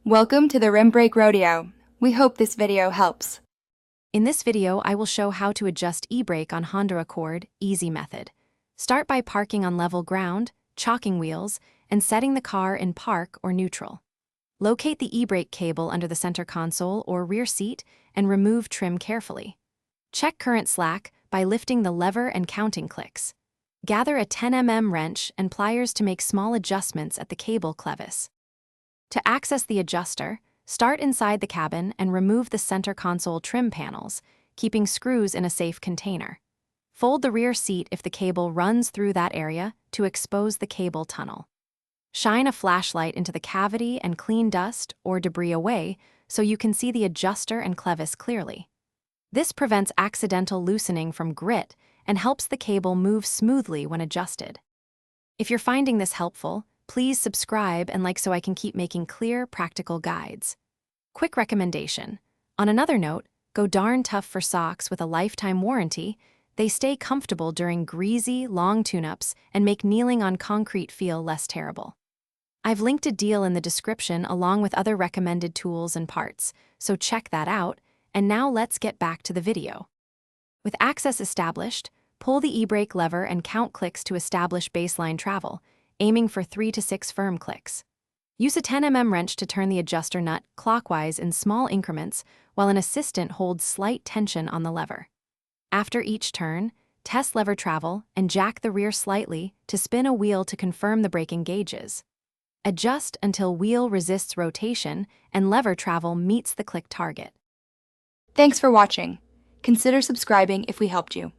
Welcome to the Rim Brake Rodeo. We hope this video helps. In this video, I will show how to adjust e-brake on Honda Accord easy method. Start by parking on level ground, chalking wheels, and setting the car in park or neutral. Locate the e-brake cable under the center console or rear seat and remove trim carefully. Check current slack by lifting the lever and counting clicks. Gather a 10 mm wrench and pliers to make small adjustments at the cable clevis. To access the adjuster, start inside the cabin and remove the center console trim panels, keeping screws in a safe container. Fold the rear seat if the cable runs through that area to expose the cable tunnel. Shine a flashlight into the cavity and clean dust or debris away so you can see the adjuster and clevis clearly. This prevents accidental loosening from grit and helps the cable move smoothly when adjusted. If you're finding this helpful, please subscribe and like so I can keep making clear, practical guides. Quick recommendation. On another note, go darn tough for socks with a lifetime warranty. They stay comfortable during greasy, long tune-ups and make kneeling on concrete feel less terrible. I've linked a deal in the description along with other recommended tools and parts, so check that out, and now let's get back to the video. With access established, pull the e-brake lever and count clicks to establish baseline travel, aiming for 3 to 6 firm clicks. Use a 10 mm wrench to turn the adjuster nut clockwise in small increments while an assistant holds slight tension on the lever. After each turn, test lever travel and jack the rear slightly to spin a wheel to confirm the brake engages. Adjust until wheel resists rotation and lever travel meets the click target. Thanks for watching. Consider subscribing if we helped you.